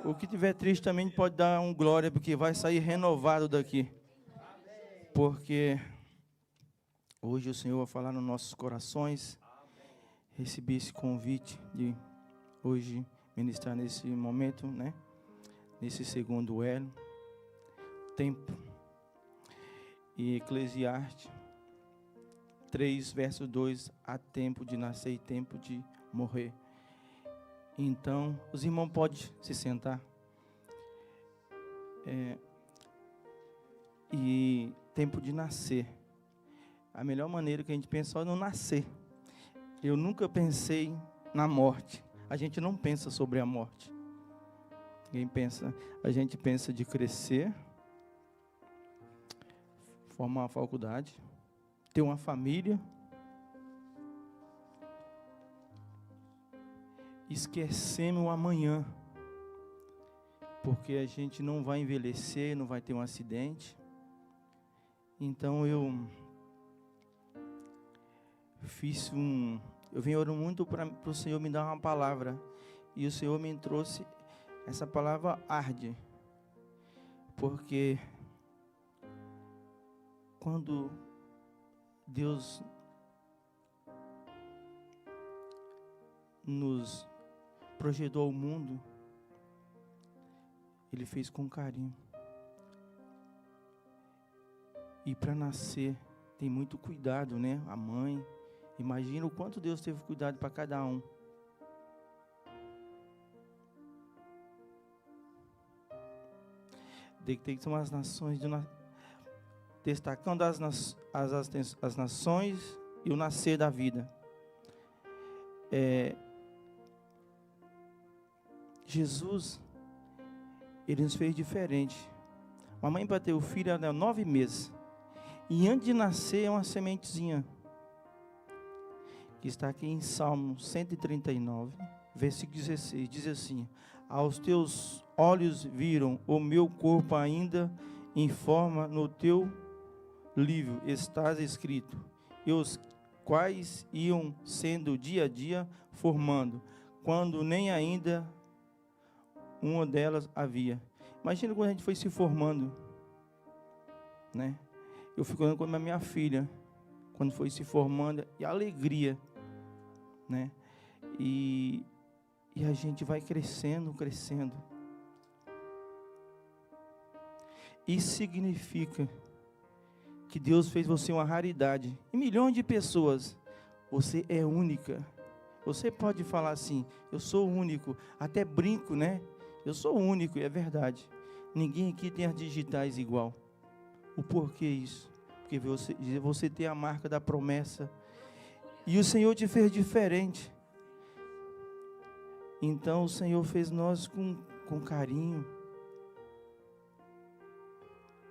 O que tiver triste também pode dar um glória, porque vai sair renovado daqui. Porque hoje o Senhor vai falar nos nossos corações. Recebi esse convite de hoje ministrar nesse momento, né? Nesse segundo elo, tempo. E Eclesiastes 3, verso 2, há tempo de nascer e tempo de morrer. Então, os irmãos podem se sentar. E tempo de nascer. A melhor maneira que a gente pensa é não nascer. Eu nunca pensei na morte. A gente não pensa sobre a morte. A gente pensa de crescer, formar uma faculdade, ter uma família, esquecemos o amanhã, porque a gente não vai envelhecer, não vai ter um acidente. Então eu venho orando muito para o Senhor me dar uma palavra, e o Senhor me trouxe essa palavra arde, porque quando Deus nos projetou ao mundo, Ele fez com carinho. E para nascer tem muito cuidado, né? A mãe, imagina o quanto Deus teve cuidado para cada um. Tem que ser as nações, destacando as nações e o nascer da vida. Jesus, Ele nos fez diferente. Uma mãe para ter o filho era 9 meses. E antes de nascer é uma sementezinha. Que está aqui em Salmo 139, versículo 16. Diz assim: aos teus olhos viram o meu corpo ainda em forma, no teu livro estás escrito, e os quais iam sendo dia a dia formando, quando nem ainda uma delas havia. Imagina quando a gente foi se formando, né? Eu fico olhando com a minha filha, quando foi se formando, e a alegria, né? E a gente vai crescendo. Isso significa que Deus fez você uma raridade. E milhões de pessoas, você é única. Você pode falar assim, eu sou único. Até brinco, né? Eu sou único, e é verdade. Ninguém aqui tem as digitais igual. O porquê isso? Porque você tem a marca da promessa. E o Senhor te fez diferente. Então o Senhor fez nós com carinho.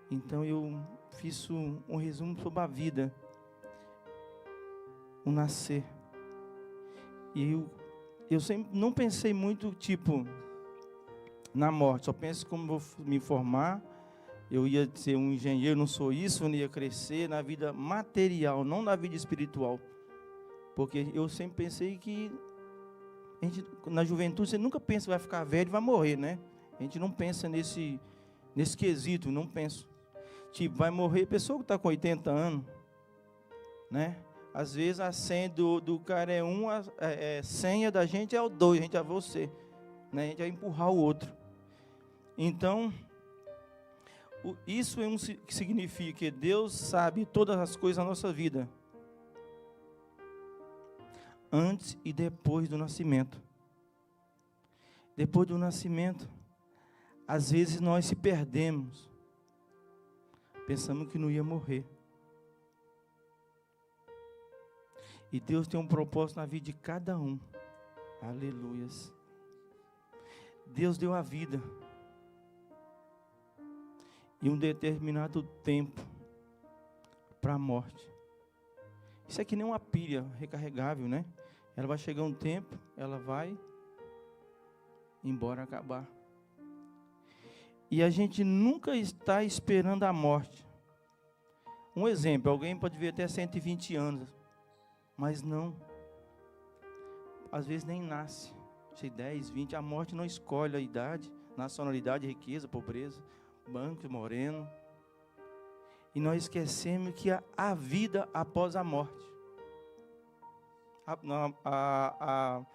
Então eu fiz um resumo sobre a vida. O nascer. E eu sempre não pensei muito, tipo, na morte. Só penso como vou me formar. Eu ia ser um engenheiro, não sou isso, eu não ia crescer na vida material, não na vida espiritual. Porque eu sempre pensei que na juventude você nunca pensa que vai ficar velho e vai morrer, né? A gente não pensa nesse quesito, não penso. Tipo, vai morrer pessoa que está com 80 anos, né? Às vezes a senha do cara é 1, a senha da gente é o 2, a gente é você, né? A gente vai empurrar o outro. Então, isso é que significa que Deus sabe todas as coisas da nossa vida, antes e depois do nascimento. Depois do nascimento, às vezes nós se perdemos, pensamos que não ia morrer. E Deus tem um propósito na vida de cada um. Aleluias. Deus deu a vida. E um determinado tempo para a morte. Isso é que nem uma pilha recarregável, né? Ela vai chegar um tempo, ela vai embora, acabar. E a gente nunca está esperando a morte. Um exemplo, alguém pode viver até 120 anos, mas não. Às vezes nem nasce. 10, 20, a morte não escolhe a idade, nacionalidade, riqueza, pobreza, branco, moreno. E nós esquecemos que há vida após a morte. A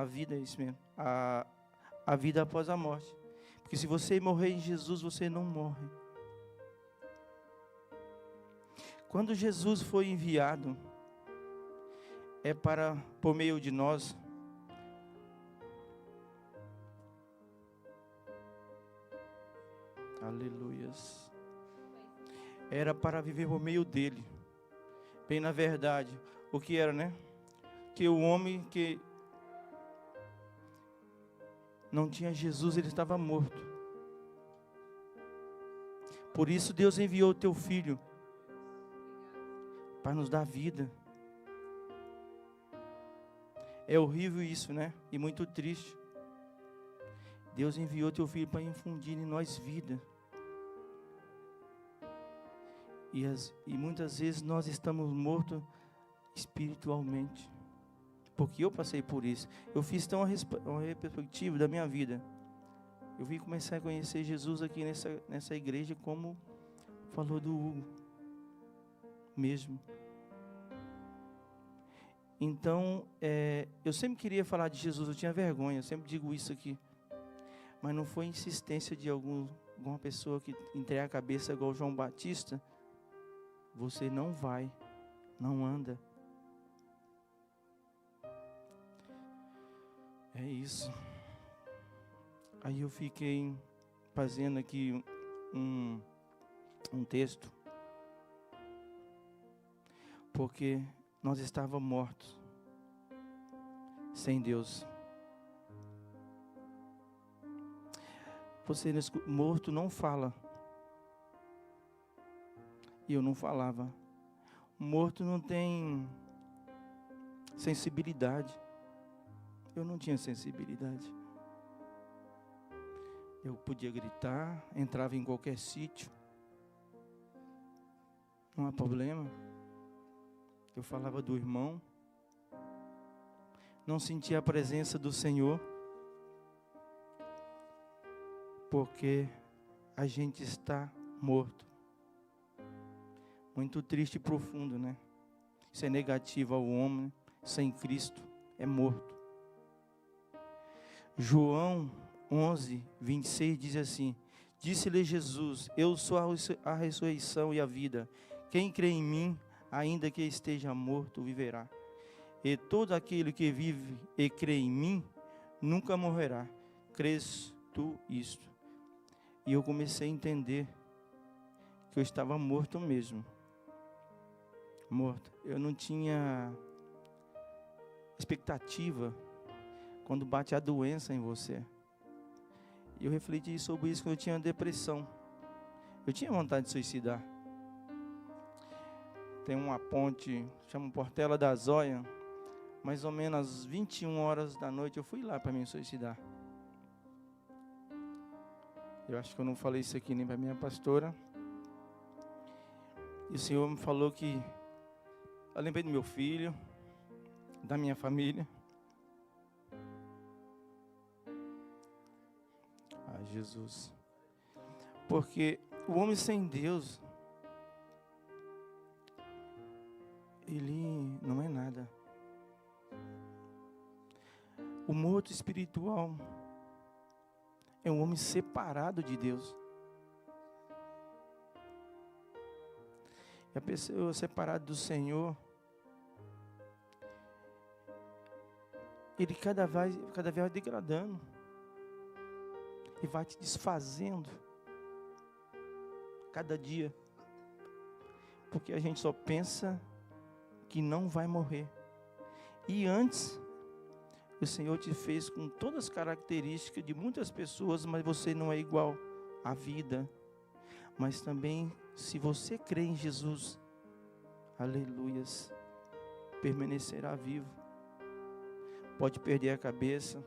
vida é isso mesmo. A vida após a morte. Porque se você morrer em Jesus, você não morre. Quando Jesus foi enviado, é para, por meio de nós, aleluias, era para viver por meio dele. Bem, na verdade, o que era, né? Que o homem que não tinha Jesus, ele estava morto. Por isso Deus enviou o teu filho para nos dar vida. É horrível isso, né? E muito triste. Deus enviou o teu filho para infundir em nós vida. E muitas vezes nós estamos mortos espiritualmente. Porque eu passei por isso. Eu fiz tão uma perspectiva da minha vida. Eu vim começar a conhecer Jesus aqui nessa igreja, como falou do Hugo mesmo. Então, eu sempre queria falar de Jesus, eu tinha vergonha, eu sempre digo isso aqui. Mas não foi insistência de alguma pessoa que entrega a cabeça igual João Batista. Você não vai, não anda. É isso. Aí eu fiquei fazendo aqui um texto. Porque nós estávamos mortos, sem Deus. Você morto não fala. E eu não falava. Morto não tem sensibilidade. Eu não tinha sensibilidade. Eu podia gritar, entrava em qualquer sítio. Não há problema. Eu falava do irmão. Não sentia a presença do Senhor. Porque a gente está morto. Muito triste e profundo, né? Isso é negativo ao homem. Sem Cristo é morto. João 11, 26 diz assim: Disse-lhe Jesus: Eu sou a ressurreição e a vida. Quem crê em mim, ainda que esteja morto, viverá. E todo aquele que vive e crê em mim, nunca morrerá. Crês tu isto? E eu comecei a entender que eu estava morto mesmo. Morto. Eu não tinha expectativa quando bate a doença em você. E eu refleti sobre isso quando eu tinha depressão. Eu tinha vontade de suicidar. Tem uma ponte, chama Portela da Zóia. Mais ou menos às 21 horas da noite eu fui lá para me suicidar. Eu acho que eu não falei isso aqui nem para minha pastora. E o Senhor me falou que... Eu lembrei do meu filho, da minha família. Ah, Jesus. Porque o homem sem Deus, ele não é nada. O morto espiritual é um homem separado de Deus. E a pessoa separada do Senhor, ele cada vez vai degradando. E vai te desfazendo. Cada dia. Porque a gente só pensa que não vai morrer. E antes, o Senhor te fez com todas as características de muitas pessoas, mas você não é igual à vida. Mas também, se você crê em Jesus, aleluias, permanecerá vivo. Pode perder a cabeça,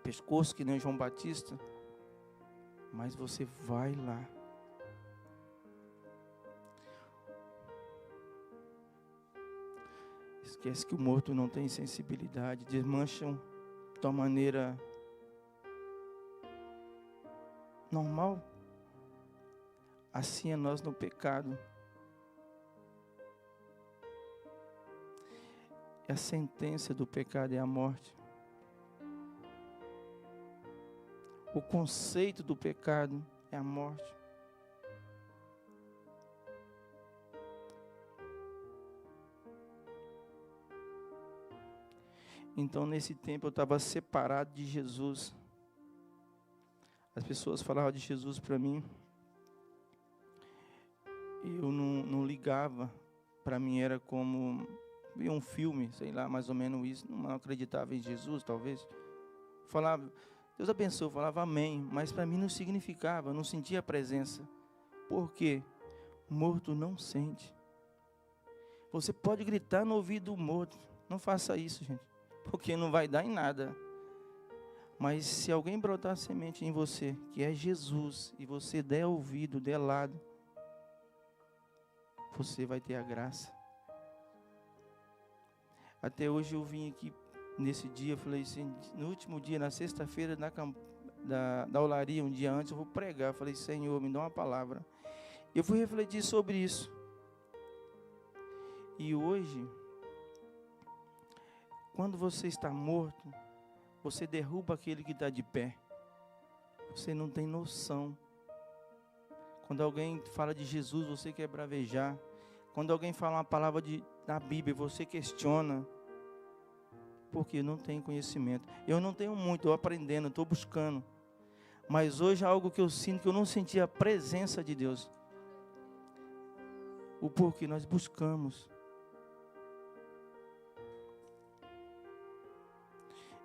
pescoço que nem João Batista, mas você vai lá. Esquece que o morto não tem sensibilidade, desmancham de uma maneira normal. Assim é nós no pecado. E a sentença do pecado é a morte. O conceito do pecado é a morte. Então, nesse tempo, eu estava separado de Jesus. As pessoas falavam de Jesus para mim. Eu não ligava. Para mim era como ver um filme, sei lá, mais ou menos isso. Não acreditava em Jesus, talvez. Falava, Deus abençoe, falava amém. Mas para mim não significava, eu não sentia a presença. Por quê? Morto não sente. Você pode gritar no ouvido do morto. Não faça isso, gente. Porque não vai dar em nada. Mas se alguém brotar a semente em você, que é Jesus, e você der ouvido, der lado, você vai ter a graça. Até hoje eu vim aqui, nesse dia, eu falei assim, no último dia, na sexta-feira, da olaria, um dia antes, eu vou pregar. Eu falei, Senhor, me dá uma palavra. Eu fui refletir sobre isso. E hoje, quando você está morto, você derruba aquele que está de pé. Você não tem noção. Quando alguém fala de Jesus, você quer bravejar. Quando alguém fala uma palavra da Bíblia, você questiona. Porque não tem conhecimento. Eu não tenho muito, estou aprendendo, estou buscando. Mas hoje é algo que eu sinto, que eu não senti a presença de Deus. O porquê nós buscamos.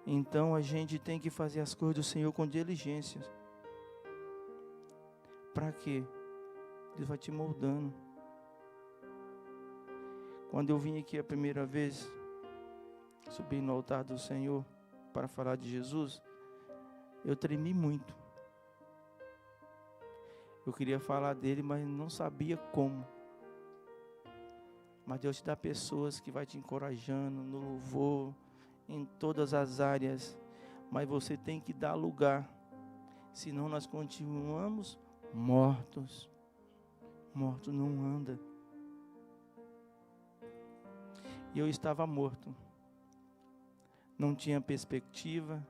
Então a gente tem que fazer as coisas do Senhor com diligência. Para quê? Deus vai te moldando. Quando eu vim aqui a primeira vez, subi no altar do Senhor para falar de Jesus, eu tremi muito. Eu queria falar dele, mas não sabia como. Mas Deus te dá pessoas que vai te encorajando no louvor, em todas as áreas, mas você tem que dar lugar, senão nós continuamos mortos. Morto não anda. E eu estava morto, não tinha perspectiva,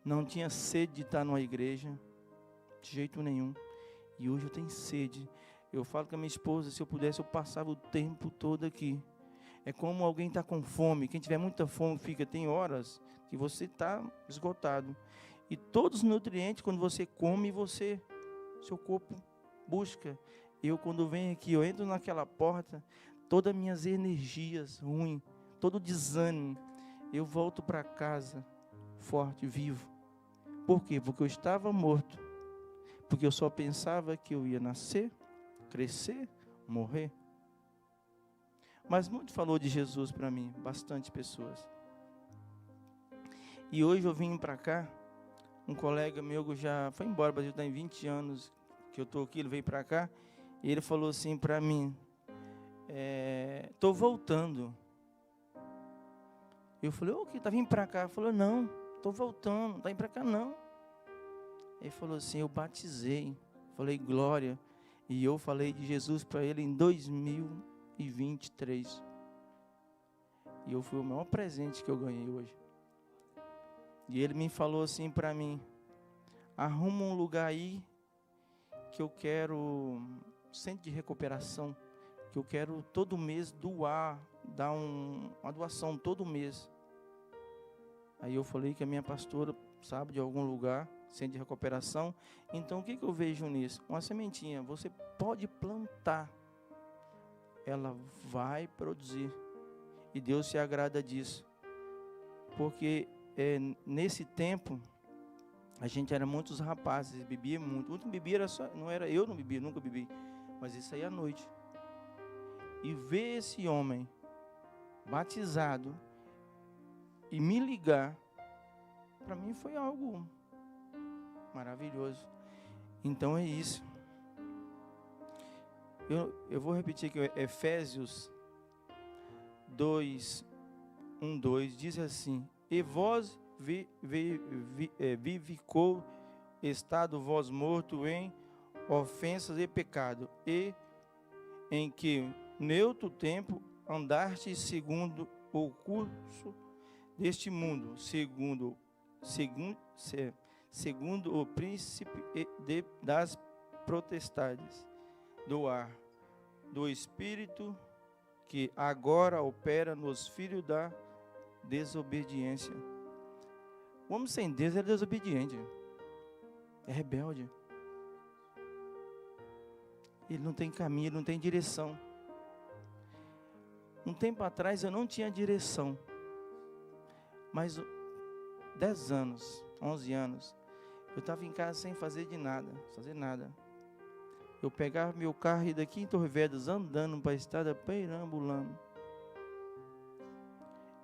não tinha sede de estar numa igreja, de jeito nenhum. E hoje eu tenho sede. Eu falo com a minha esposa, se eu pudesse eu passava o tempo todo aqui. É como alguém está com fome. Quem tiver muita fome, tem horas que você está esgotado. E todos os nutrientes, quando você come, seu corpo busca. Eu, quando venho aqui, eu entro naquela porta, todas as minhas energias ruins, todo o desânimo, eu volto para casa, forte, vivo. Por quê? Porque eu estava morto. Porque eu só pensava que eu ia nascer, crescer, morrer. Mas muito falou de Jesus para mim, bastante pessoas. E hoje eu vim para cá, um colega meu já foi embora, o Brasil está em 20 anos que eu estou aqui, ele veio para cá, e ele falou assim para mim, estou voltando. Eu falei, o que, está vindo para cá? Ele falou, não, estou voltando, não está indo para cá não. Ele falou assim, eu batizei, falei glória, e eu falei de Jesus para ele em 2023. E eu fui o maior presente que eu ganhei hoje. E ele me falou assim para mim, arruma um lugar aí que eu quero, centro de recuperação, que eu quero todo mês dar uma doação todo mês. Aí eu falei que a minha pastora sabe de algum lugar, centro de recuperação. Então o que eu vejo nisso? Uma sementinha, você pode plantar, ela vai produzir. E Deus se agrada disso. Porque nesse tempo, a gente era muitos rapazes, bebia muito. O último bebia eu não bebia, nunca bebi. Mas isso aí à noite. E ver esse homem batizado e me ligar, para mim foi algo maravilhoso. Então é isso. Eu vou repetir aqui, Efésios 2, 2, diz assim, e vós vivificou estado vós morto em ofensas e pecado, e em que neutro tempo andaste segundo o curso deste mundo, segundo o príncipe das potestades do ar, do espírito que agora opera nos filhos da desobediência. O homem sem Deus é desobediente, é rebelde. Ele não tem caminho, ele não tem direção. Um tempo atrás eu não tinha direção, mas 10 anos, 11 anos, eu estava em casa sem fazer nada. Eu pegava meu carro e daqui em Torre Vedras, andando para a estrada, perambulando.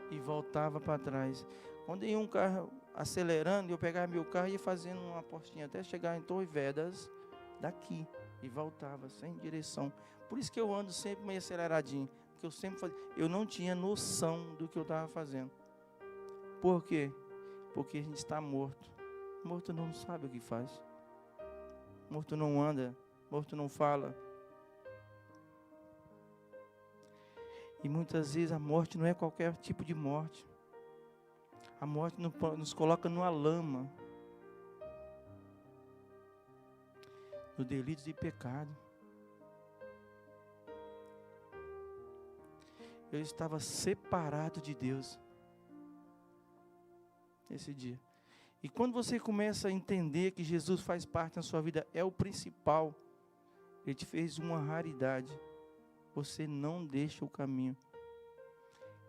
E voltava para trás. Quando ia um carro acelerando, eu pegava meu carro e ia fazendo uma postinha até chegar em Torre Vedras, daqui. E voltava, sem direção. Por isso que eu ando sempre meio aceleradinho. Porque eu sempre fazia. Eu não tinha noção do que eu estava fazendo. Por quê? Porque a gente está morto. Morto não sabe o que faz. Morto não anda. Morto não fala. E muitas vezes a morte não é qualquer tipo de morte. A morte nos coloca numa lama. No delito de pecado. Eu estava separado de Deus esse dia. E quando você começa a entender que Jesus faz parte da sua vida, é o principal, Ele te fez uma raridade, você não deixa o caminho.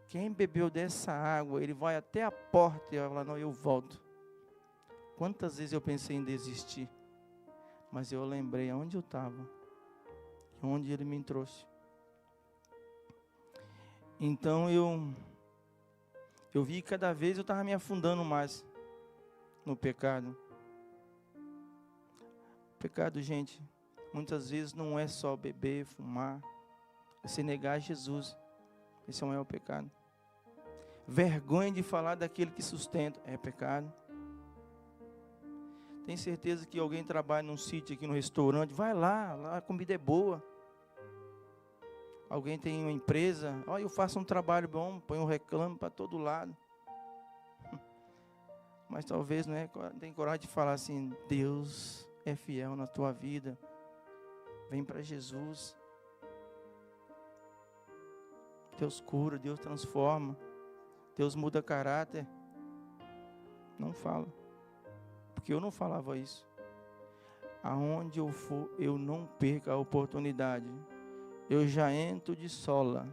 Quem bebeu dessa água, ele vai até a porta e vai falar, não, eu volto. Quantas vezes eu pensei em desistir, mas eu lembrei aonde eu estava, e onde Ele me trouxe. Então eu vi que cada vez eu estava me afundando mais no pecado. Pecado, gente, muitas vezes não é só beber, fumar, é se negar a Jesus. Esse é o maior pecado. Vergonha de falar daquele que sustenta, é pecado. Tem certeza que alguém trabalha num sítio aqui no restaurante, vai lá a comida é boa. Alguém tem uma empresa, olha, eu faço um trabalho bom, põe um reclame para todo lado. Mas talvez não tem coragem de falar assim, Deus é fiel na tua vida. Vem para Jesus. Deus cura, Deus transforma. Deus muda caráter. Não fala. Porque eu não falava isso. Aonde eu for, eu não perco a oportunidade. Eu já entro de sola.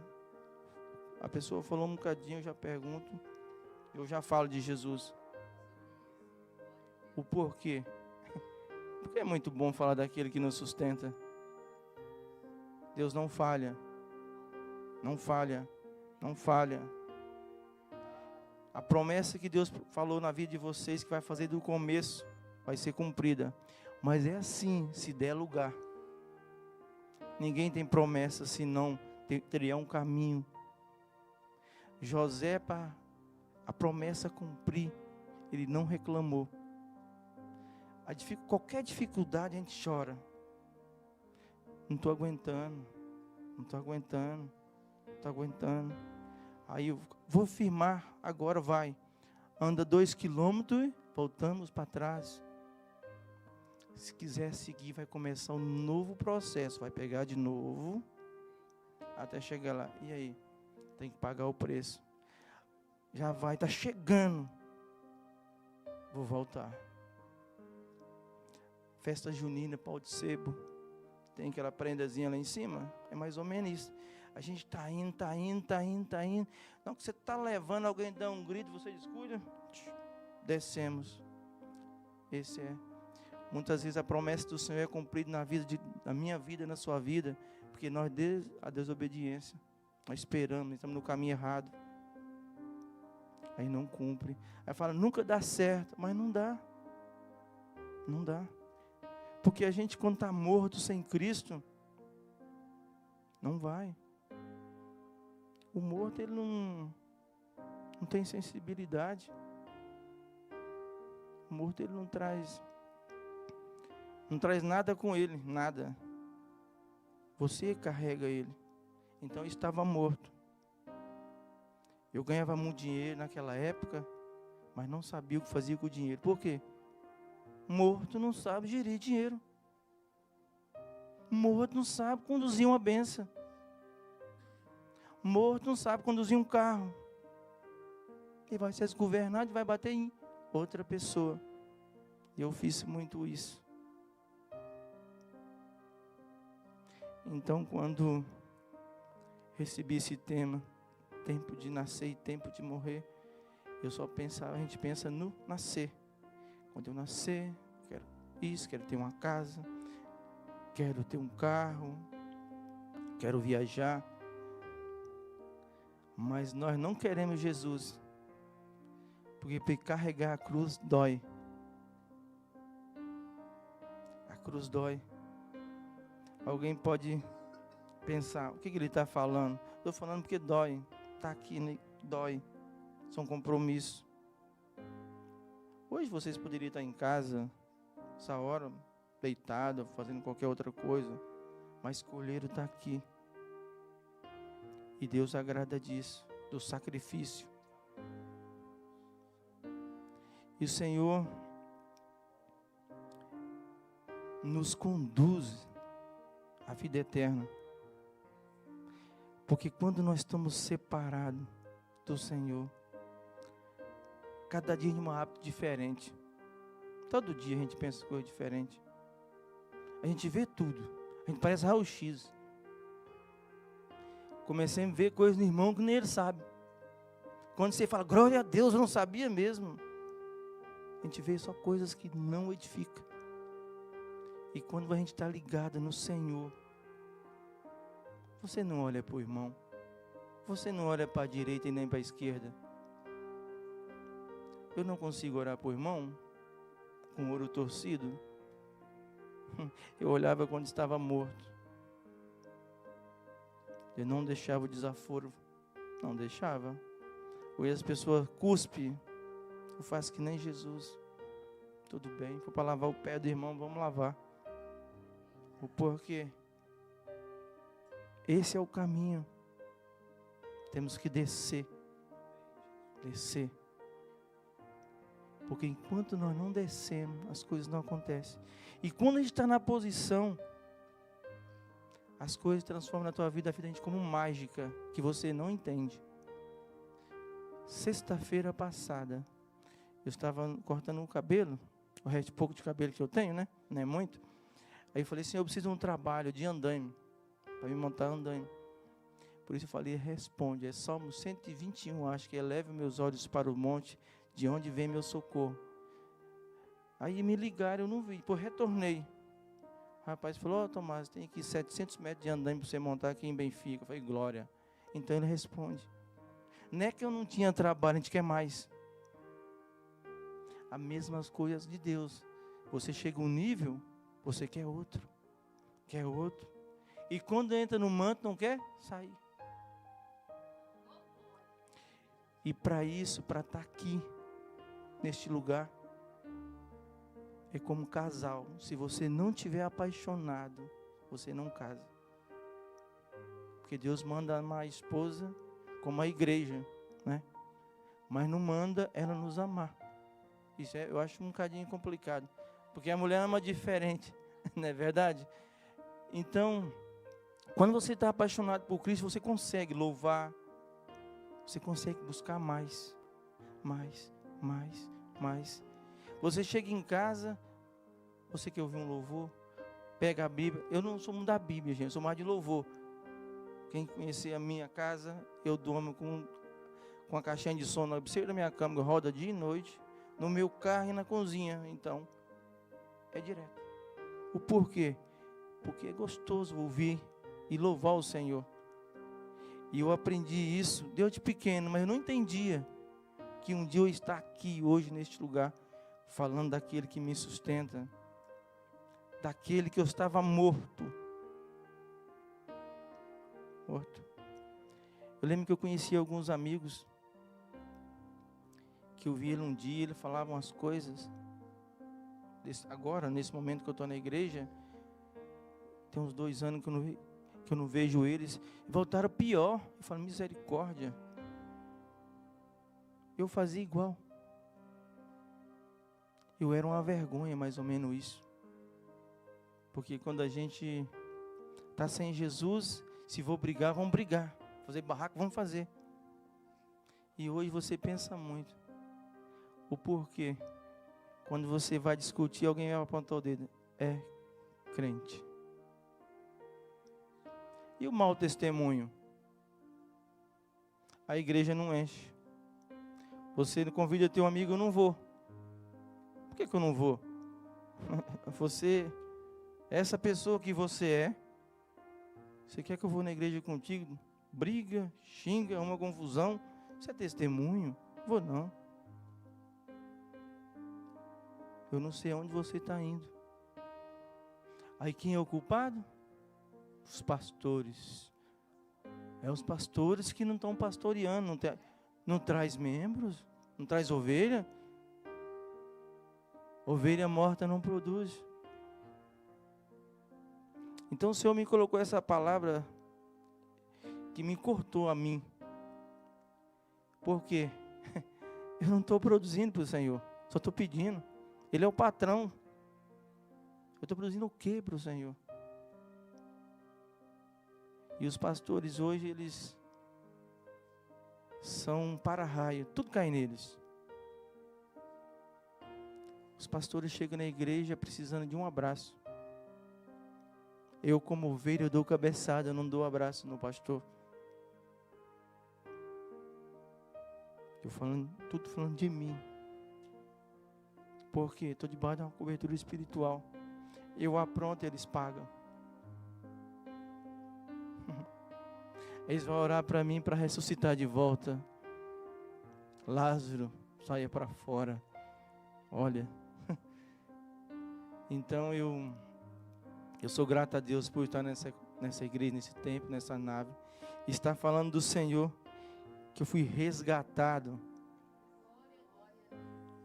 A pessoa falou um bocadinho, eu já pergunto. Eu já falo de Jesus. O porquê? Porque é muito bom falar daquele que nos sustenta. Deus não falha. Não falha. Não falha. A promessa que Deus falou na vida de vocês, que vai fazer do começo, vai ser cumprida. Mas é assim, se der lugar. Ninguém tem promessa, senão teria um caminho. José, para a promessa cumprir, ele não reclamou. Qualquer dificuldade a gente chora. Não estou aguentando. Aí eu vou firmar, agora vai. Anda 2 quilômetros, voltamos para trás. Se quiser seguir, vai começar um novo processo. Vai pegar de novo, até chegar lá. E aí? Tem que pagar o preço. Já vai, está chegando. Vou voltar. Festa junina, pau de sebo. Tem aquela prendazinha lá em cima. É mais ou menos isso. A gente está indo. Não, que você está levando, alguém dá um grito, você descuida. Descemos. Esse é. Muitas vezes a promessa do Senhor é cumprida na minha vida, na sua vida. Porque nós, a desobediência, nós esperamos, estamos no caminho errado. Aí não cumpre. Aí fala, nunca dá certo. Mas não dá. Não dá. Porque a gente, quando está morto sem Cristo, não vai. O morto, ele não tem sensibilidade. O morto, ele não traz Não traz nada com ele, nada. Você carrega ele. Então eu estava morto. Eu ganhava muito dinheiro naquela época, mas não sabia o que fazia com o dinheiro. Por quê? Morto não sabe gerir dinheiro. Morto não sabe conduzir uma benção. Morto não sabe conduzir um carro. E vai ser desgovernado e vai bater em outra pessoa. E eu fiz muito isso. Então, quando recebi esse tema, tempo de nascer e tempo de morrer, eu só pensava, a gente pensa no nascer. Quando eu nascer, quero isso, quero ter uma casa, quero ter um carro, quero viajar. Mas nós não queremos Jesus, porque carregar a cruz dói. A cruz dói. Alguém pode pensar, o que ele está falando? Estou falando porque dói. Está aqui, né? Dói. São compromissos. Hoje vocês poderiam estar em casa, essa hora, deitado, fazendo qualquer outra coisa, mas escolheram estar aqui. E Deus agrada disso, do sacrifício. E o Senhor nos conduz à vida eterna. Porque quando nós estamos separados do Senhor, cada dia é um hábito diferente. Todo dia a gente pensa coisa diferente. A gente vê tudo. A gente parece raio-x. Comecei a ver coisas no irmão que nem ele sabe. Quando você fala, glória a Deus, eu não sabia mesmo. A gente vê só coisas que não edificam. E quando a gente está ligado no Senhor, você não olha para o irmão. Você não olha para a direita e nem para a esquerda. Eu não consigo orar para o irmão com o olho torcido. Eu olhava quando estava morto. Eu não deixava o desaforo. Não deixava. Ou as pessoas cuspem. Eu faço que nem Jesus. Tudo bem, for para lavar o pé do irmão, vamos lavar. O porquê? Esse é o caminho. Temos que descer. Descer. Porque enquanto nós não descemos, as coisas não acontecem. E quando a gente está na posição, as coisas transformam na tua vida, a vida da gente como mágica, que você não entende. Sexta-feira passada, eu estava cortando o cabelo, o resto pouco de cabelo que eu tenho, né? Não é muito. Aí eu falei assim, eu preciso de um trabalho de andaime, para me montar andaime. Por isso eu falei, responde, é Salmo 121, acho que eleve meus olhos para o monte, de onde vem meu socorro. Aí me ligaram, eu não vi, depois retornei. O rapaz falou, Tomás, tem aqui 700 metros de andaime para você montar aqui em Benfica. Eu falei, glória. Então ele responde. Não é que eu não tinha trabalho, a gente quer mais. As mesmas coisas de Deus. Você chega um nível, você quer outro. Quer outro. E quando entra no manto, não quer sair. E para isso, para estar aqui, neste lugar, é como casal. Se você não estiver apaixonado, você não casa. Porque Deus manda amar a esposa como a igreja, né? Mas não manda ela nos amar. Isso eu acho um bocadinho complicado. Porque a mulher ama diferente, não é verdade? Então, quando você está apaixonado por Cristo, você consegue louvar. Você consegue buscar mais. Você chega em casa, você quer ouvir um louvor, pega a Bíblia. Eu não sou muito da Bíblia, gente, eu sou mais de louvor. Quem conhecer a minha casa, eu durmo com a caixinha de som na cabeceira da minha cama, que roda dia e noite, no meu carro e na cozinha. Então, é direto. O porquê? Porque é gostoso ouvir e louvar o Senhor. E eu aprendi isso, desde pequeno, mas eu não entendia que um dia eu estar aqui hoje neste lugar, falando daquele que me sustenta, daquele que eu estava morto. Eu lembro que eu conhecia alguns amigos, que eu vi ele um dia, ele falava umas coisas, agora, nesse momento que eu estou na igreja, tem uns 2 anos que eu não vejo eles, voltaram pior. Eu falo, misericórdia. Eu fazia igual. Eu era uma vergonha, mais ou menos isso. Porque quando a gente está sem Jesus, se vou brigar, vamos brigar. Fazer barraco, vamos fazer. E hoje você pensa muito. O porquê? Quando você vai discutir, alguém vai apontar o dedo. É crente. E o mau testemunho? A igreja não enche. Você convida teu amigo, eu não vou. Por que eu não vou? Você, essa pessoa que você é, você quer que eu vou na igreja contigo? Briga, xinga, uma confusão. Isso é testemunho? Vou não. Eu não sei aonde você está indo. Aí quem é o culpado? Os pastores. É os pastores que não estão pastoreando, não traz membros, não traz ovelha. Ovelha morta não produz. Então o Senhor me colocou essa palavra que me cortou a mim. Por quê? Eu não estou produzindo para o Senhor, só estou pedindo. Ele é o patrão. Eu estou produzindo o quê para o Senhor? E os pastores hoje, eles são para-raio, tudo cai neles. Os pastores chegam na igreja precisando de um abraço. Eu, como ovelha, eu dou cabeçada, eu não dou abraço no pastor. Tudo falando de mim. Porque estou debaixo de uma cobertura espiritual. Eu apronto, eles pagam. Eles vão orar para mim para ressuscitar de volta. Lázaro, saia para fora. Olha. Então eu sou grato a Deus por estar nessa igreja, nesse tempo, nessa nave. Estar falando do Senhor, que eu fui resgatado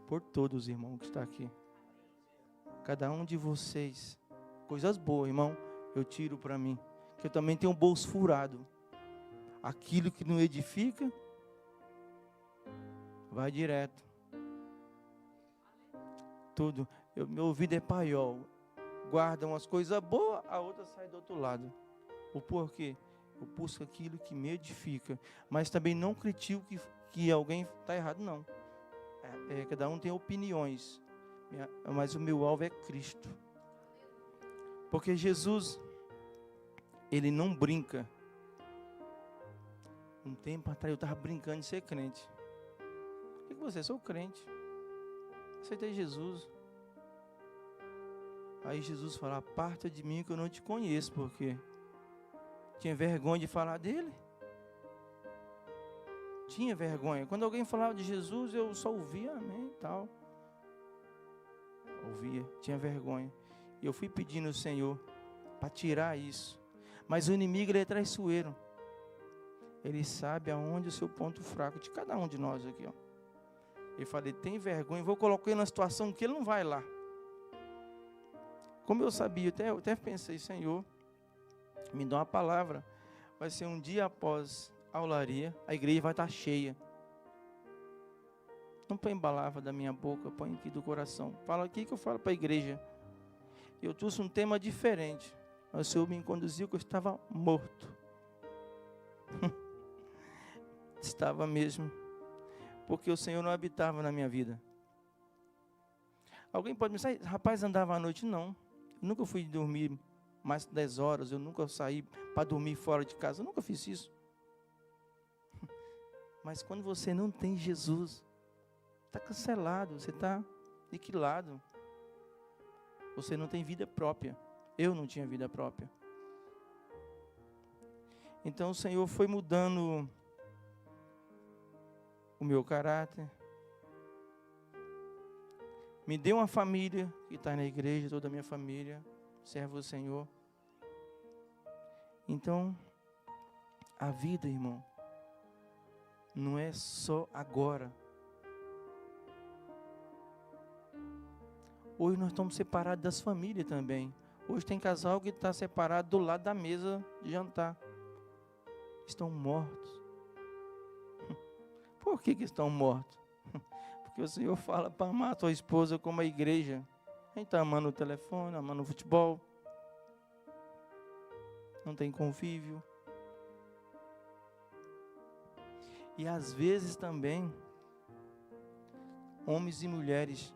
por todos, irmão, que está aqui. Cada um de vocês. Coisas boas, irmão, eu tiro para mim. Que eu também tenho um bolso furado. Aquilo que não edifica, vai direto. Tudo. Meu ouvido é paiol. Guarda umas coisas boas, a outra sai do outro lado. O porquê? Eu busco aquilo que me edifica. Mas também não critico que alguém está errado, não. Cada um tem opiniões. Mas o meu alvo é Cristo. Porque Jesus, Ele não brinca. Um tempo atrás eu estava brincando de ser crente. O que você é? Sou crente. Aceitei Jesus. Aí Jesus fala, aparta de mim que eu não te conheço, porque tinha vergonha de falar dele. Tinha vergonha. Quando alguém falava de Jesus, eu só ouvia, amém, tal. Ouvia, tinha vergonha. E eu fui pedindo ao Senhor para tirar isso. Mas o inimigo, ele é traiçoeiro. Ele sabe aonde é o seu ponto fraco, de cada um de nós aqui, ó. Eu falei, tem vergonha, vou colocar ele numa situação que ele não vai lá. Como eu sabia, eu até pensei, Senhor, me dá uma palavra. Vai ser um dia após a aularia, a igreja vai estar cheia. Não põe palavra da minha boca, põe aqui do coração. Fala aqui que eu falo para a igreja. Eu trouxe um tema diferente. Mas o Senhor me conduziu que eu estava morto. Estava mesmo. Porque o Senhor não habitava na minha vida. Alguém pode me dizer, rapaz, andava à noite? Não. Eu nunca fui dormir mais de 10 horas. Eu nunca saí para dormir fora de casa. Eu nunca fiz isso. Mas quando você não tem Jesus, está cancelado, você está aniquilado. Você não tem vida própria. Eu não tinha vida própria. Então o Senhor foi mudando o meu caráter. Me deu uma família que está na igreja, toda a minha família, serve o Senhor. Então, a vida, irmão, não é só agora. Hoje nós estamos separados das famílias também. Hoje tem casal que está separado do lado da mesa de jantar. Estão mortos. Por que estão mortos? Porque o Senhor fala para amar a tua esposa como a igreja. A gente está amando o telefone, amando o futebol. Não tem convívio. E às vezes também, homens e mulheres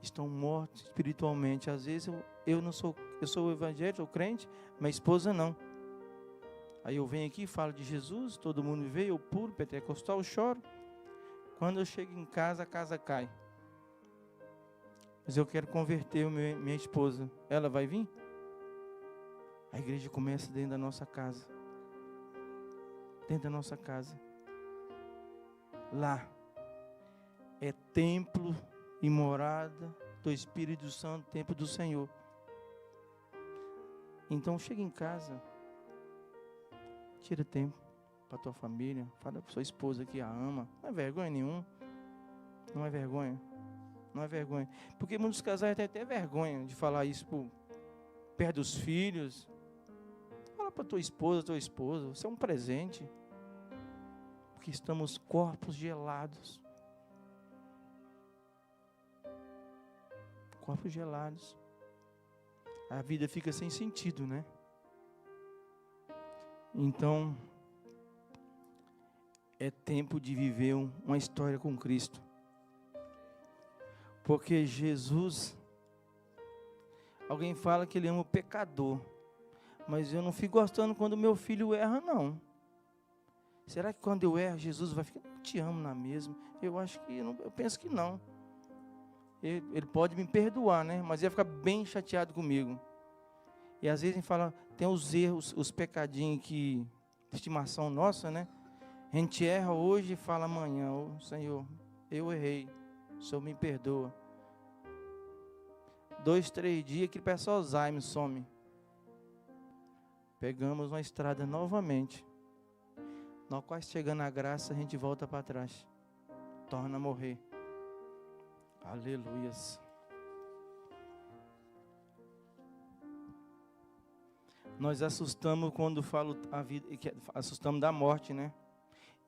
estão mortos espiritualmente. Às vezes eu sou evangélico, sou crente, minha esposa não. Aí eu venho aqui, falo de Jesus, todo mundo vê, eu pulo, pentecostal, eu choro. Quando eu chego em casa, a casa cai. Mas eu quero converter minha esposa. Ela vai vir? A igreja começa dentro da nossa casa. Dentro da nossa casa. Lá é templo e morada do Espírito Santo, templo do Senhor. Então chega em casa, tira tempo para tua família, fala para sua esposa que a ama. Não é vergonha nenhuma. Não é vergonha. Não é vergonha. Porque muitos casais têm até vergonha de falar isso perto dos filhos. Fala para tua esposa, você é um presente. Porque estamos corpos gelados. Corpos gelados. A vida fica sem sentido, né? Então, é tempo de viver uma história com Cristo. Porque Jesus, alguém fala que ele ama o pecador, mas eu não fico gostando quando meu filho erra, não. Será que quando eu erro, Jesus vai ficar, eu te amo na mesma? Eu acho que, eu penso que não. Ele pode me perdoar, né? Mas ele vai ficar bem chateado comigo. E às vezes a gente fala, tem os erros, os pecadinhos que, de estimação nossa, né? A gente erra hoje e fala amanhã, oh, Senhor, eu errei, o Senhor me perdoa. 2, 3 dias que peça Alzheimer, some. Pegamos uma estrada novamente. Nós quase chegando à graça, a gente volta para trás. Torna a morrer. Aleluias. Nós assustamos quando falo a vida, assustamos da morte, né?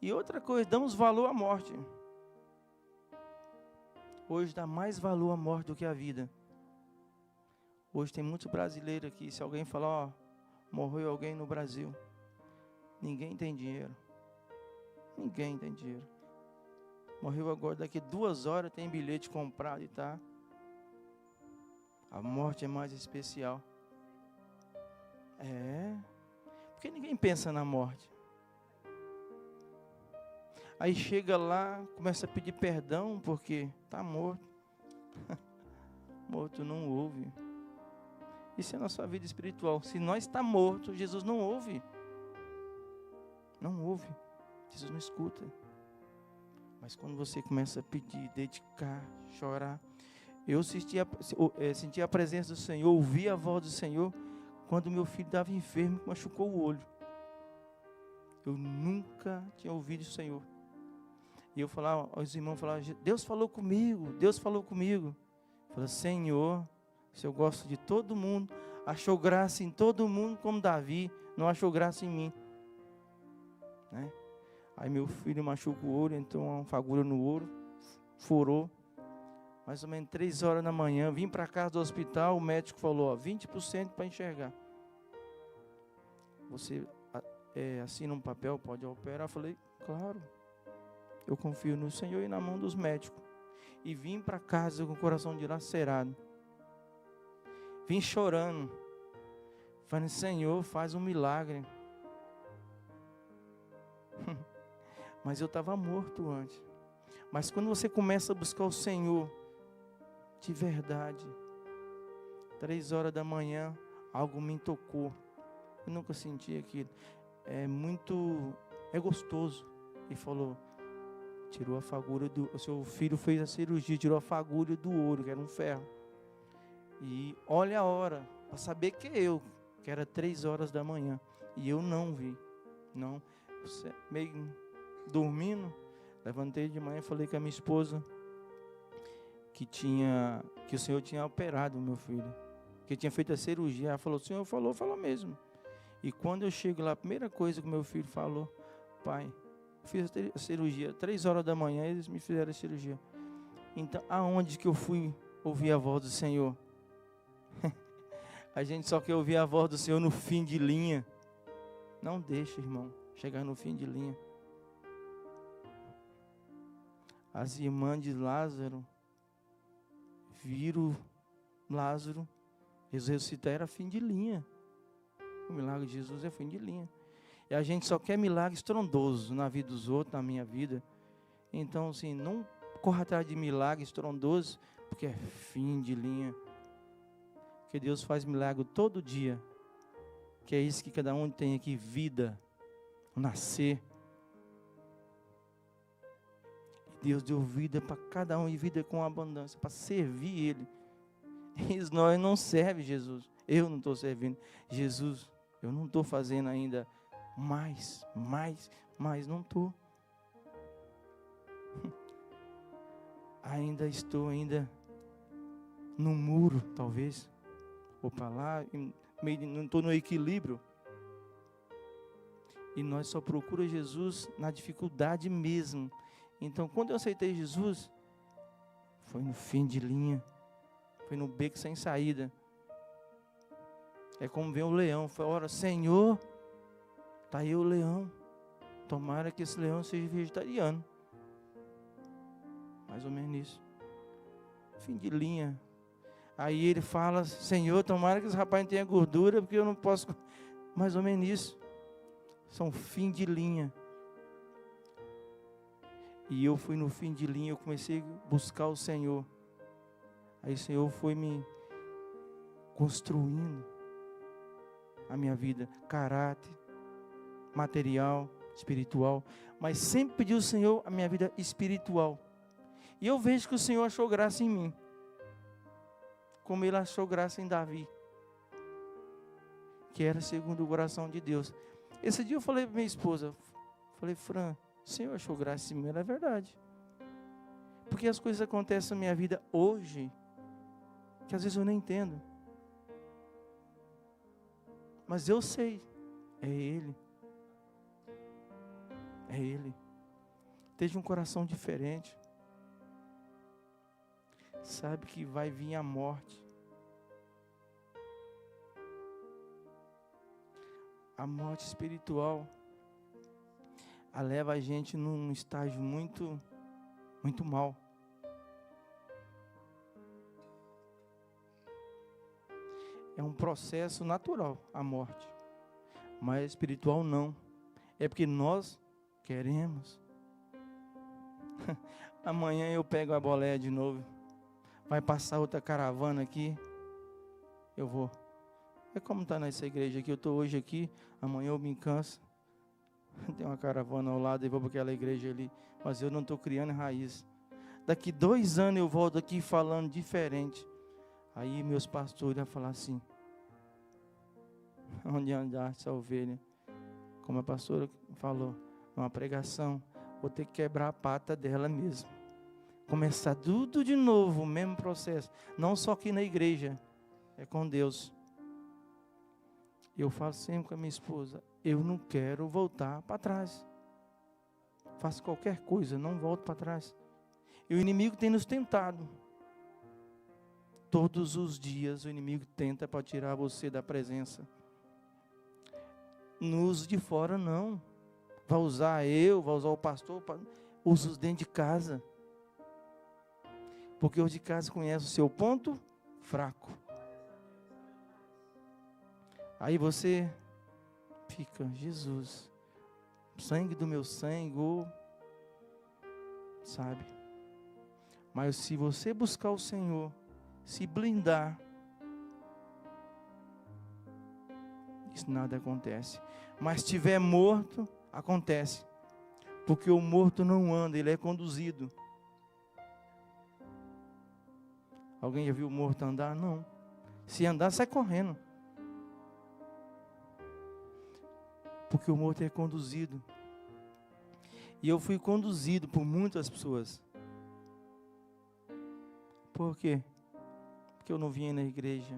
E outra coisa, damos valor à morte. Hoje dá mais valor à morte do que à vida. Hoje tem muitos brasileiros aqui, se alguém falar, ó, morreu alguém no Brasil, ninguém tem dinheiro. Ninguém tem dinheiro. Morreu agora, daqui 2 horas tem bilhete comprado e tá. A morte é mais especial. É. Porque ninguém pensa na morte. Aí chega lá, começa a pedir perdão porque está morto. Morto não ouve. Isso é a nossa vida espiritual. Se nós está morto, Jesus não ouve. Não ouve. Jesus não escuta. Mas quando você começa a pedir, dedicar, chorar. Eu senti a presença do Senhor, ouvi a voz do Senhor quando meu filho estava enfermo, machucou o olho. Eu nunca tinha ouvido o Senhor. E eu falava, os irmãos falavam, Deus falou comigo, Deus falou comigo. Eu falei, Senhor, se eu gosto de todo mundo, achou graça em todo mundo como Davi, não achou graça em mim. Né? Aí meu filho machucou o olho, entrou uma fagulha no olho, furou. Mais ou menos 3 horas da manhã, vim para casa do hospital, o médico falou, ó, 20% para enxergar. Você assina um papel, pode operar? Eu falei, claro. Eu confio no Senhor e na mão dos médicos. E vim para casa com o coração dilacerado. Vim chorando. Falei, Senhor, faz um milagre. Mas eu estava morto antes. Mas quando você começa a buscar o Senhor, de verdade, 3 horas da manhã, algo me tocou. Eu nunca senti aquilo. É gostoso. E falou, tirou a fagulha o seu filho fez a cirurgia, tirou a fagulha do olho, que era um ferro. E olha a hora, para saber que era 3 horas da manhã. E eu não vi. Não, meio dormindo, levantei de manhã e falei com a minha esposa, que o Senhor tinha operado o meu filho, que tinha feito a cirurgia. Ela falou: o Senhor falou mesmo. E quando eu chego lá, a primeira coisa que o meu filho falou: pai, eu fiz a cirurgia, 3 horas da manhã eles me fizeram a cirurgia. Então, aonde que eu fui ouvir a voz do Senhor? A gente só quer ouvir a voz do Senhor no fim de linha. Não deixa, irmão, chegar no fim de linha. As irmãs de Lázaro viram Lázaro ressuscitar, era fim de linha. O milagre de Jesus é fim de linha. E a gente só quer milagre estrondoso na vida dos outros, na minha vida. Então, assim, não corra atrás de milagre estrondoso, porque é fim de linha. Porque Deus faz milagre todo dia. Que é isso que cada um tem aqui, vida, nascer. Deus deu vida para cada um e vida com abundância, para servir Ele. E nós não servemos Jesus. Eu não estou servindo. Jesus, eu não estou fazendo ainda mais, não estou. Ainda estou no muro, talvez. Ou para lá, não estou no equilíbrio. E nós só procuramos Jesus na dificuldade mesmo. Então, quando eu aceitei Jesus, foi no fim de linha. Foi no beco sem saída. É como ver o leão. Foi a hora: Senhor, está aí o leão. Tomara que esse leão seja vegetariano. Mais ou menos isso. Fim de linha. Aí ele fala: Senhor, tomara que esse rapaz não tenha gordura, porque eu não posso. Mais ou menos isso. São fim de linha. E eu fui no fim de linha, eu comecei a buscar o Senhor. Aí o Senhor foi me construindo a minha vida, caráter, material, espiritual. Mas sempre pedi ao Senhor a minha vida espiritual. E eu vejo que o Senhor achou graça em mim, como Ele achou graça em Davi, que era segundo o coração de Deus. Esse dia eu falei para minha esposa, falei: Fran, o Senhor achou graça em mim, é verdade. Porque as coisas acontecem na minha vida hoje, que às vezes eu nem entendo. Mas eu sei, é Ele. É Ele. Esteja um coração diferente. Sabe que vai vir a morte. A morte espiritual, ela leva a gente num estágio muito mal. É um processo natural a morte, mas espiritual não. É porque nós queremos. Amanhã eu pego a boleia de novo. Vai passar outra caravana aqui. Eu vou. É como está nessa igreja aqui. Eu estou hoje aqui. Amanhã eu me canso. Tem uma caravana ao lado e vou para aquela igreja ali. Mas eu não estou criando raiz. Daqui 2 anos eu volto aqui falando diferente. Aí meus pastores vão falar assim: onde andar essa ovelha? Como a pastora falou, numa pregação, vou ter que quebrar a pata dela mesmo. Começar tudo de novo, o mesmo processo. Não só aqui na igreja, é com Deus. Eu falo sempre com a minha esposa: eu não quero voltar para trás. Faço qualquer coisa, não volto para trás. E o inimigo tem nos tentado. Todos os dias o inimigo tenta para tirar você da presença. Não usa de fora, não. Vai usar vai usar o pastor, usa os dentro de casa. Porque os de casa conhecem o seu ponto fraco. Aí você fica: Jesus, sangue do meu sangue, sabe? Mas se você buscar o Senhor, se blindar, isso nada acontece. Mas se estiver morto, acontece. Porque o morto não anda, ele é conduzido. Alguém já viu o morto andar? Não. Se andar, sai correndo. Porque o morto é conduzido. E eu fui conduzido por muitas pessoas Por quê? Porque eu não vim na igreja,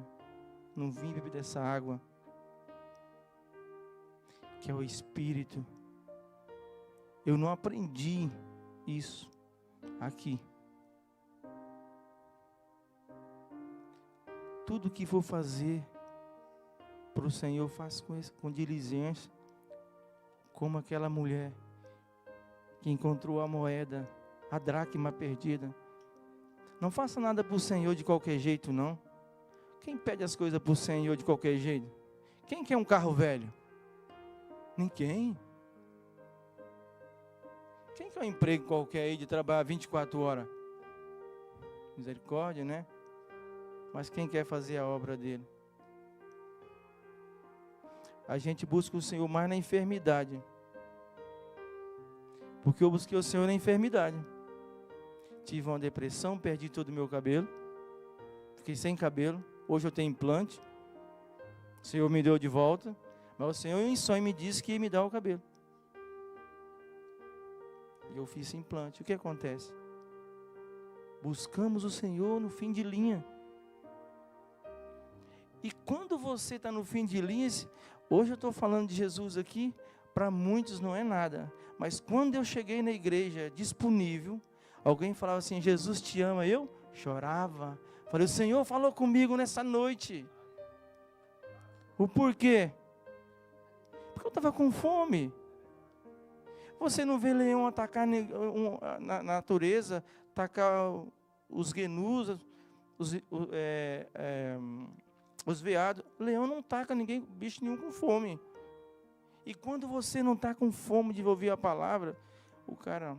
não vim beber dessa água, que é o Espírito. Eu não aprendi isso aqui. Tudo que for fazer para o Senhor, faça com diligência, como aquela mulher que encontrou a moeda, a dracma perdida. Não faça nada para o Senhor de qualquer jeito, não. Quem pede as coisas para o Senhor de qualquer jeito? Quem quer um carro velho? Ninguém. Quem quer um emprego qualquer aí de trabalhar 24 horas? Misericórdia, né? Mas quem quer fazer a obra dele? A gente busca o Senhor mais na enfermidade. Porque eu busquei o Senhor na enfermidade. Tive uma depressão, perdi todo o meu cabelo. Fiquei sem cabelo. Hoje eu tenho implante. O Senhor me deu de volta. Mas o Senhor em sonho me disse que ia me dar o cabelo. E eu fiz implante. O que acontece? Buscamos o Senhor no fim de linha. E quando você está no fim de linha, hoje eu estou falando de Jesus aqui, para muitos não é nada. Mas quando eu cheguei na igreja disponível, alguém falava assim, Jesus te ama, eu chorava. Falei, o Senhor falou comigo nessa noite. O porquê? Porque eu estava com fome. Você não vê leão atacar na natureza, atacar os gnus, os veados. Leão não ataca ninguém, bicho nenhum com fome. E quando você não está com fome de ouvir a palavra, o cara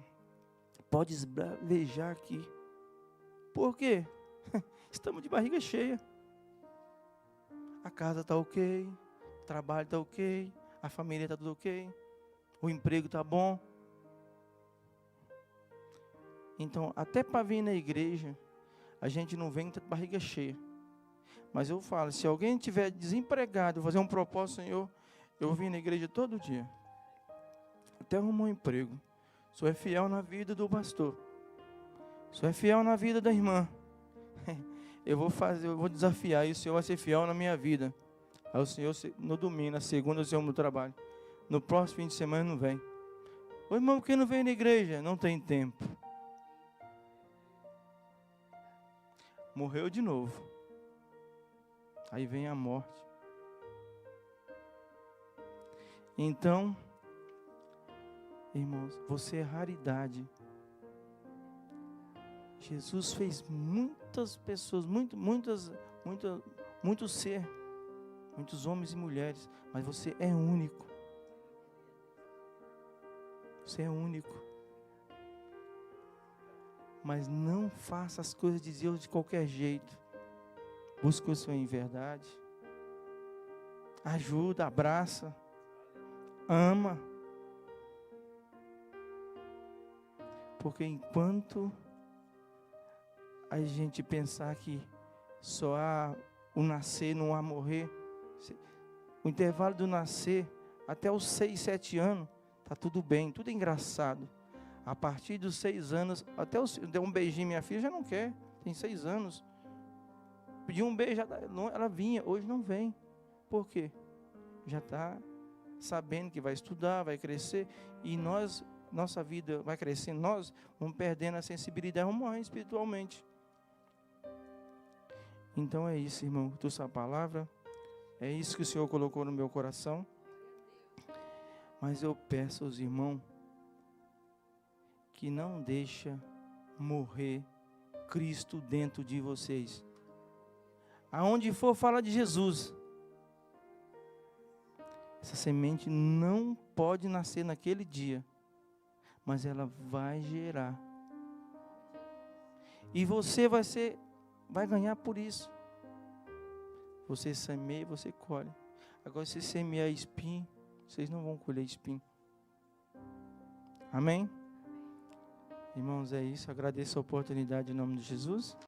pode esbravejar aqui. Por quê? Estamos de barriga cheia. A casa está ok, o trabalho está ok, a família está tudo ok, o emprego está bom. Então, até para vir na igreja, a gente não vem com barriga cheia. Mas eu falo, se alguém estiver desempregado, fazer um propósito, Senhor, eu vim na igreja todo dia. Até arrumar um emprego. Sou fiel na vida do pastor. Sou fiel na vida da irmã. Eu vou desafiar e o Senhor vai ser fiel na minha vida. Aí o Senhor, no domingo, na segunda, o Senhor no trabalho. No próximo fim de semana não vem. Ô irmão, por que não vem na igreja? Não tem tempo. Morreu de novo. Aí vem a morte. Então, irmãos, você é raridade. Jesus fez muitas pessoas, muitos homens e mulheres, mas você é único. Você é único. Mas não faça as coisas de Deus de qualquer jeito. Busque o Senhor em verdade. Ajuda, abraça, ama. Porque enquanto a gente pensar que só há o nascer, não há morrer, o intervalo do nascer até os 6, 7 anos, está tudo bem, tudo é engraçado. A partir dos 6 anos, até deu um beijinho, minha filha já não quer, tem 6 anos. Pedi um beijo, ela vinha, hoje não vem. Por quê? Já está sabendo que vai estudar, vai crescer, e nossa vida vai crescendo, nós vamos perdendo a sensibilidade, vamos morrer espiritualmente. Então é isso, irmão, tua palavra, é isso que o Senhor colocou no meu coração. Mas eu peço aos irmãos que não deixa morrer Cristo dentro de vocês. Aonde for, fala de Jesus. Essa semente não pode nascer naquele dia, mas ela vai gerar. E você vai ganhar por isso. Você semeia, você colhe. Agora, se semear espinho, vocês não vão colher espinho. Amém? Irmãos, é isso. Agradeço a oportunidade em nome de Jesus.